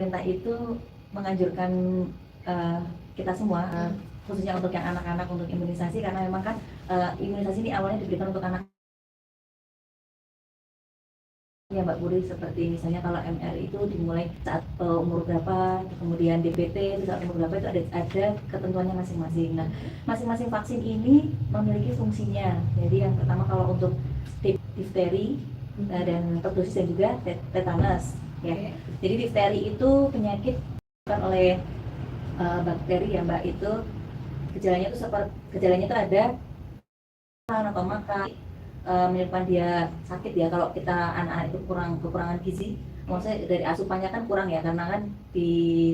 Pemerintah itu menganjurkan kita semua, khususnya untuk yang anak-anak untuk imunisasi, karena memang kan imunisasi ini awalnya diberikan untuk anak ya Mbak Puri, seperti misalnya kalau MR itu dimulai saat umur berapa, kemudian DPT itu saat umur berapa, itu ada ketentuannya masing-masing. Nah, masing-masing vaksin ini memiliki fungsinya. Jadi yang pertama kalau untuk difteri dan pertusis dan juga tetanus ya. Jadi difteri itu penyakit disebabkan oleh bakteri ya Mbak, itu gejalanya itu ada atau makan menyebabkan dia sakit ya. Kalau kita anak-anak itu kekurangan gizi, maksudnya dari asupannya kan kurang ya, karena kan di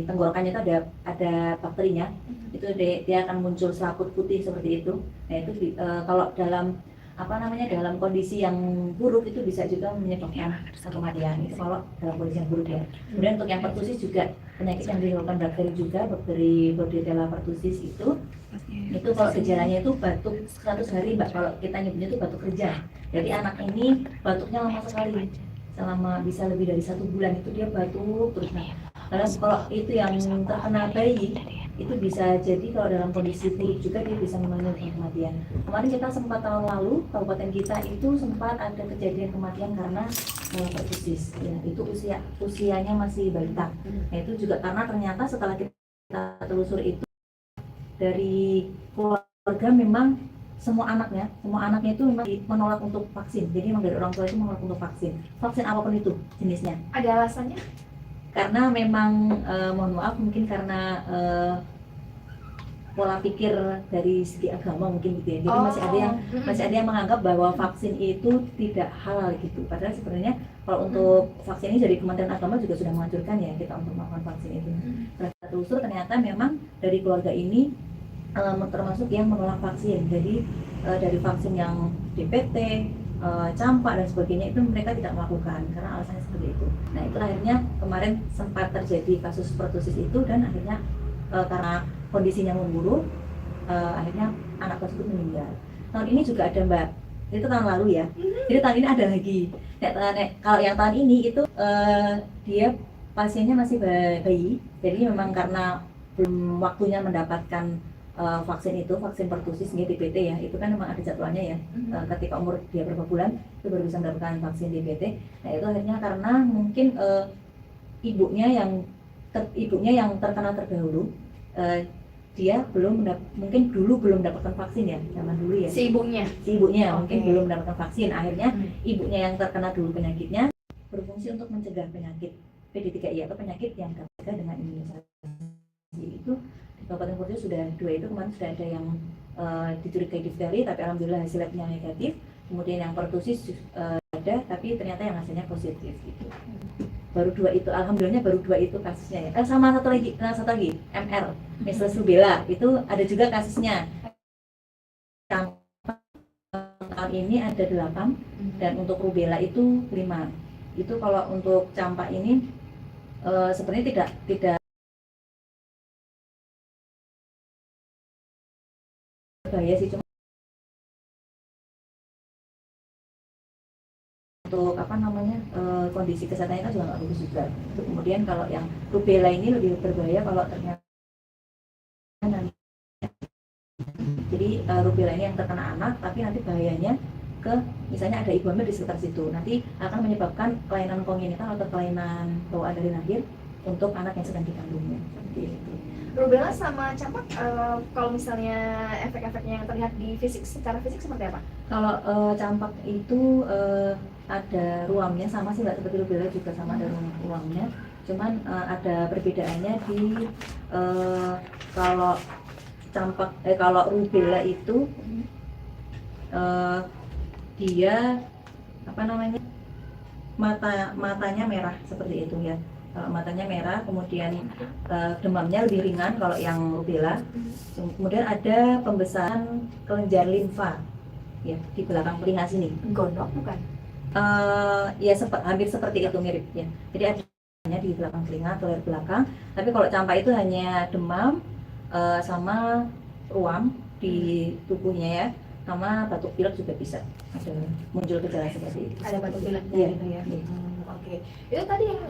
tenggorokannya itu ada bakterinya, itu dia akan muncul selaput putih seperti itu. Nah itu kalau dalam dalam kondisi yang buruk itu bisa juga menyebabkan kematian, itu kalau dalam kondisi yang buruk ya. Kemudian untuk yang pertusis juga penyakit yang disebabkan bakteri juga, bakteri Bordetella pertussis itu kalau gejalanya itu batuk 100 hari Mbak, kalau kita nyebutnya itu batuk kerja. Jadi anak ini batuknya lama sekali, selama bisa lebih dari 1 bulan itu dia batuk terus. Nah, karena kalau itu yang terkena bayi itu bisa jadi kalau dalam kondisi buruk juga dia bisa menyebabkan kematian. Kemarin kita sempat tahun lalu kabupaten kita itu sempat ada kejadian kematian karena pertussis ya, itu usianya masih balita. Nah itu juga karena ternyata setelah kita telusur itu dari keluarga memang semua anaknya itu memang menolak untuk vaksin. Jadi memang dari orang tua itu menolak untuk vaksin apapun itu jenisnya. Ada alasannya? Karena memang mohon maaf, mungkin karena pola pikir dari segi agama mungkin gitu ya. Jadi masih ada yang menganggap bahwa vaksin itu tidak halal gitu. Padahal sebenarnya kalau untuk vaksin ini dari Kementerian Agama juga sudah menganjurkan ya kita untuk melakukan vaksin itu. Setelah telusur ternyata memang dari keluarga ini termasuk yang menolak vaksin. Jadi dari vaksin yang DPT, campak dan sebagainya itu mereka tidak melakukan karena alasannya seperti itu. Nah itu akhirnya kemarin sempat terjadi kasus pertusis itu, dan akhirnya karena kondisinya memburuk, akhirnya anak tersebut meninggal. Tahun ini juga ada Mbak, itu tahun lalu ya. Jadi tahun ini ada lagi. Kalau yang tahun ini itu dia pasiennya masih bayi, jadi memang karena belum waktunya mendapatkan vaksin pertusis DPT ya, itu kan memang ada jadwalnya ya. Ketika umur dia berapa bulan itu baru bisa mendapatkan vaksin DPT. Nah itu akhirnya karena mungkin ibunya yang terkena terdahulu, dia mungkin dulu belum mendapatkan vaksin ya, zaman dulu ya. Si ibunya Mungkin belum mendapatkan vaksin, akhirnya ibunya yang terkena dulu penyakitnya berfungsi untuk mencegah penyakit PD3I atau penyakit yang tercegah dengan imunisasi. Itu di Kabupaten Purworejo sudah 2 itu, kemarin sudah ada yang dicurigai difteri tapi alhamdulillah hasil labnya negatif. Kemudian yang pertusis ada tapi ternyata yang hasilnya positif gitu. Baru 2 itu, alhamdulillahnya baru 2 itu kasusnya ya. Sama satu lagi MR, measles rubella, itu ada juga kasusnya. Tahun ini ada 8 dan untuk rubella itu 5. Itu kalau untuk campak ini sebenarnya tidak bahaya sih, cuma untuk kondisi kesehatannya kan juga nggak bagus juga. Kemudian kalau yang rubella ini lebih berbahaya kalau ternyata jadi rubella ini yang terkena anak, tapi nanti bahayanya ke misalnya ada ibu hamil di sekitar situ, nanti akan menyebabkan kelainan kongenital atau kelainan bawaan dari lahir untuk anak yang sedang dikandungnya. Rubella sama campak, kalau misalnya efek-efeknya yang terlihat di secara fisik seperti apa? Kalau campak itu ada ruamnya, sama sih Mbak, seperti rubella juga sama ada ruamnya. Cuman ada perbedaannya di kalau kalau rubella itu dia matanya merah seperti itu ya. Matanya merah, kemudian demamnya lebih ringan kalau yang rubella. Kemudian ada pembesaran kelenjar limfa ya di belakang telinga sini. Gondok bukan? Ya hampir seperti itu, mirip ya. Jadi adanya di belakang telinga atau leher belakang. Tapi kalau campak itu hanya demam sama ruam di tubuhnya ya, sama batuk pilek juga bisa ada muncul gejala seperti itu. Ada batuk pileknya ya, gitu ya. Ya. Oke. Itu tadi yang